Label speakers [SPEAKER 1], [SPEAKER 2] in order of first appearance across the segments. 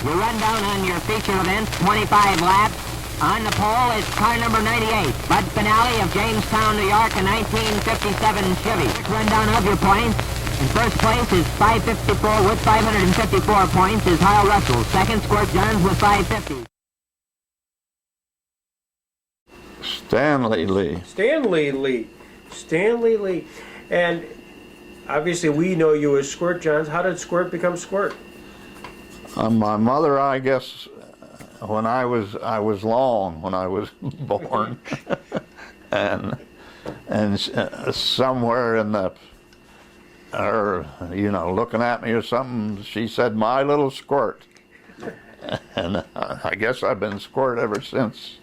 [SPEAKER 1] Your rundown on your feature event, 25 laps. On the pole is car number 98, Bud Finale of Jamestown, New York, a 1957 Chevy. Rundown of your points. In first place is 554 with 554 points is Hal Russell. Second, Squirt Johns with 550.
[SPEAKER 2] Stanley Lee.
[SPEAKER 3] Stanley Lee. Stanley Lee. And obviously we know you as Squirt Johns. How did Squirt become Squirt?
[SPEAKER 2] My mother, I guess, when I was long when I was born, and somewhere in the, or looking at me or something, she said, "My little Squirt," and I guess I've been Squirt ever since.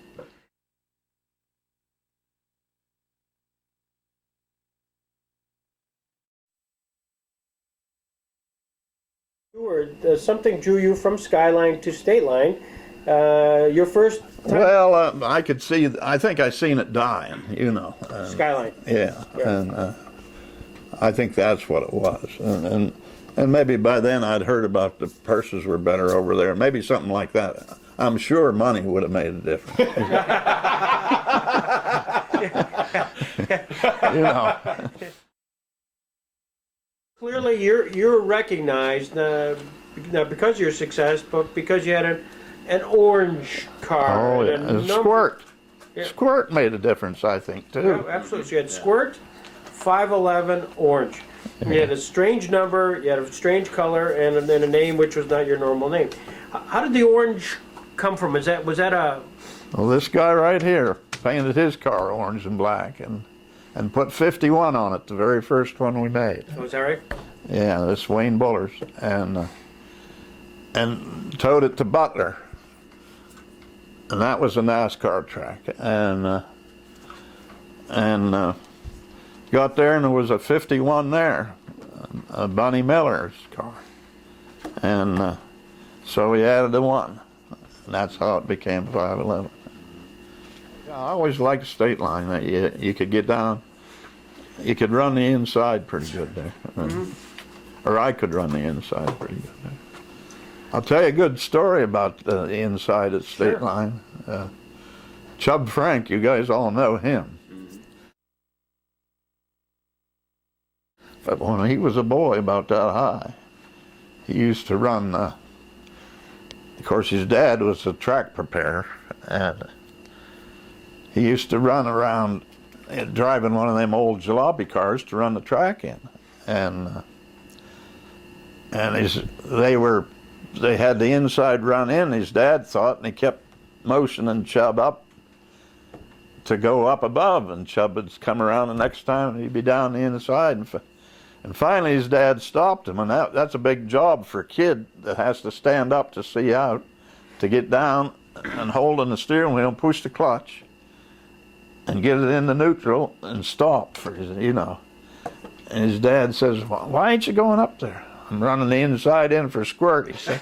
[SPEAKER 3] Something drew you from Skyline to Stateline. Your first time?
[SPEAKER 2] Well, I could see, I think I seen it dying,
[SPEAKER 3] Skyline.
[SPEAKER 2] Yeah, and I think that's what it was. And maybe by then I'd heard about the purses were better over there, maybe something like that. I'm sure money would have made a difference.
[SPEAKER 3] Clearly, you're recognized not because of your success, but because you had an orange car.
[SPEAKER 2] Oh, yeah. Squirt. Yeah. Squirt made a difference, I think, too.
[SPEAKER 3] Oh, absolutely. So you had Squirt, 511 orange. Yeah. You had a strange number, you had a strange color, and then a name which was not your normal name. How did the orange come from? Was that a...
[SPEAKER 2] Well, this guy right here painted his car orange and black and put 51 on it, the very first one we made.
[SPEAKER 3] Oh, is that right?
[SPEAKER 2] Yeah, this Wayne Buller's, and towed it to Butler, and that was a NASCAR track, and got there and there was a 51 there, Bunny Miller's car, and so we added the one, and that's how it became 511. I always liked Stateline, that you could get down, you could run the inside pretty good there. Or I could run the inside pretty good there. I'll tell you a good story about the inside at Stateline. Sure. Chub Frank, you guys all know him. But when he was a boy about that high, he used to run, of course his dad was a track preparer, and he used to run around driving one of them old jalopy cars to run the track in, and they had the inside run in, his dad thought, and he kept motioning Chub up to go up above, and Chub would come around the next time and he'd be down the inside, and finally his dad stopped him, and that's a big job for a kid that has to stand up to see out, to get down and holding the steering wheel and push the clutch and get it into neutral and stop for his, And his dad says, "Why ain't you going up there?" "I'm running the inside in for Squirt," he said.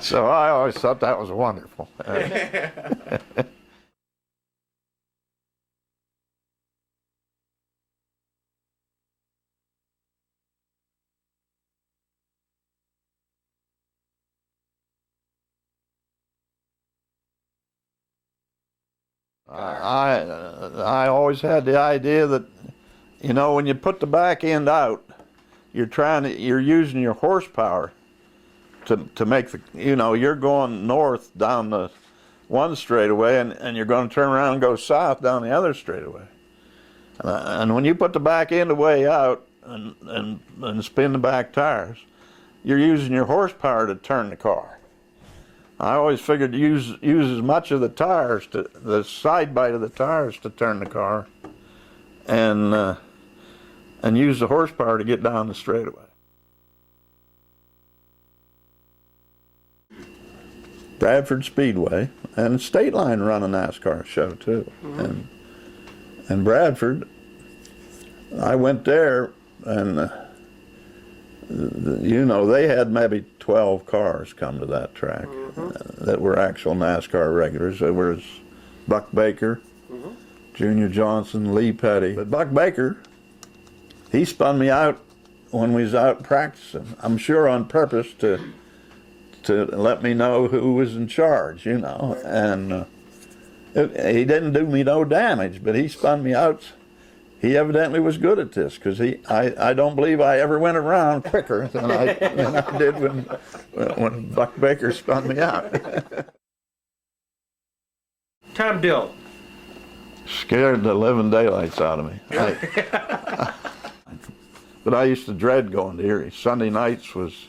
[SPEAKER 2] So I always thought that was wonderful. I always had the idea that, when you put the back end out, you're using your horsepower to make the, you're going north down the one straightaway, and you're going to turn around and go south down the other straightaway. And when you put the back end way out and spin the back tires, you're using your horsepower to turn the car. I always figured to use as much of the tires, the side bite of the tires, to turn the car, and use the horsepower to get down the straightaway. Bradford Speedway and Stateline run a NASCAR show too, and Bradford, I went there, and they had maybe 12 cars come to that track that were actual NASCAR regulars. There was Buck Baker, Junior Johnson, Lee Petty. But Buck Baker, he spun me out when we was out practicing. I'm sure on purpose to let me know who was in charge, you know. And he didn't do me no damage, but he spun me out. He evidently was good at this, because I don't believe I ever went around quicker than I did when Buck Baker spun me out.
[SPEAKER 3] Tom Dill.
[SPEAKER 2] Scared the living daylights out of me. But I used to dread going to Erie. Sunday nights was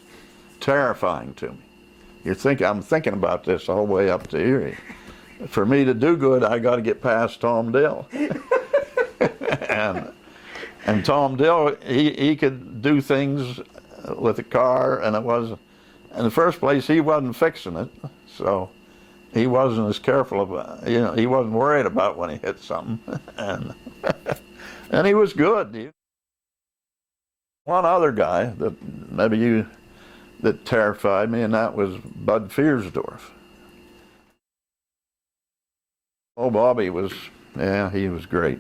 [SPEAKER 2] terrifying to me. I'm thinking about this all the way up to Erie. For me to do good, I got to get past Tom Dill. and Tom Dill, he could do things with the car, and it was, in the first place, he wasn't fixing it, so he wasn't as careful about, he wasn't worried about when he hit something, and he was good. One other guy that terrified me, and that was Bud Fearsdorf. Oh, Bobby was, he was great.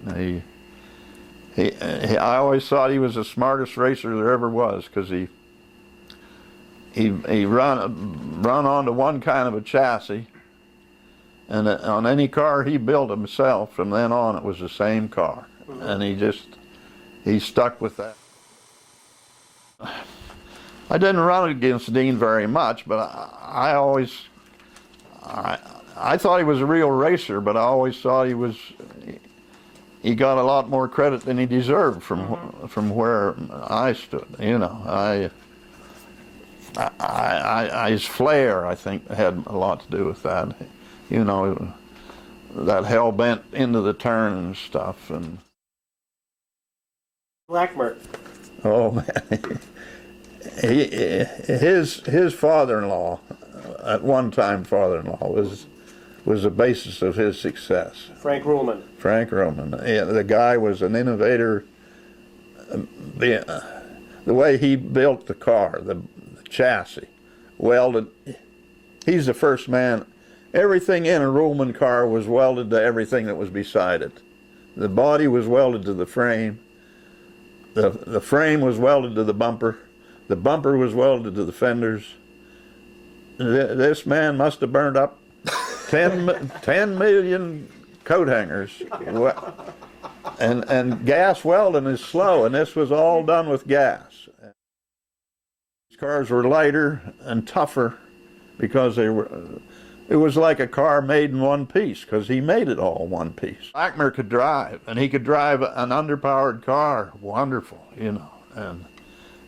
[SPEAKER 2] I always thought he was the smartest racer there ever was, because he run onto one kind of a chassis, and on any car he built himself, from then on it was the same car, and he stuck with that. I didn't run against Dean very much, but I thought he was a real racer, but I always thought he got a lot more credit than he deserved from where I stood. His flair, I think, had a lot to do with that. That hell bent into the turn and stuff. And
[SPEAKER 3] Blackmer.
[SPEAKER 2] Oh man, his father-in-law, at one time father-in-law, was the basis of his success.
[SPEAKER 3] Frank Ruhlman.
[SPEAKER 2] Frank Ruhlman. Yeah, the guy was an innovator. The way he built the car, the chassis, welded. He's the first man. Everything in a Ruhlman car was welded to everything that was beside it. The body was welded to the frame. The frame was welded to the bumper. The bumper was welded to the fenders. This man must have burned up 10 million coat hangers. And gas welding is slow, and this was all done with gas. These cars were lighter and tougher because it was like a car made in one piece, because he made it all one piece. Blackmer could drive, and he could drive an underpowered car, wonderful, and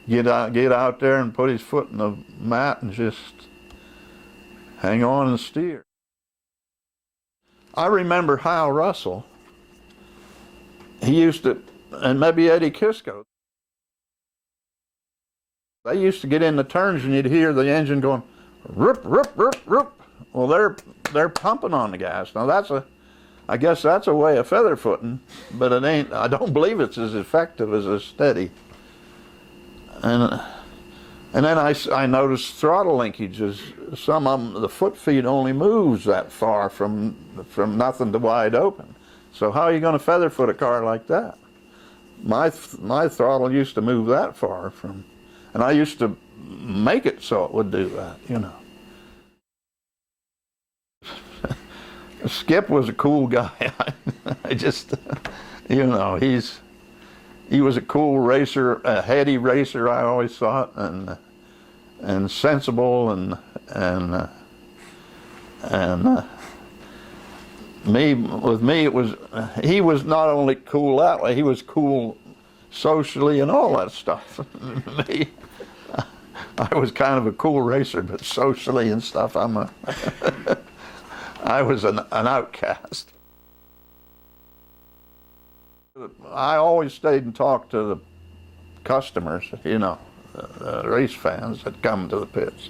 [SPEAKER 2] get out there and put his foot in the mat and just hang on and steer. I remember Hal Russell. He used to, and maybe Eddie Kisco, they used to get in the turns and you'd hear the engine going, rip, rip, rip, rip. Well, they're pumping on the gas. Now I guess that's a way of feather footing, but it ain't. I don't believe it's as effective as a steady. And then I noticed throttle linkages. Some of them, the foot feed only moves that far from nothing to wide open. So how are you going to feather foot a car like that? My throttle used to move that far and I used to make it so it would do that, Skip was a cool guy. I just, he was a cool racer, a heady racer, I always thought, and sensible, and with me it was, he was not only cool that way, he was cool socially and all that stuff. Me, I was kind of a cool racer, but socially and stuff, I was an outcast. I always stayed and talked to the customers, the race fans that come to the pits.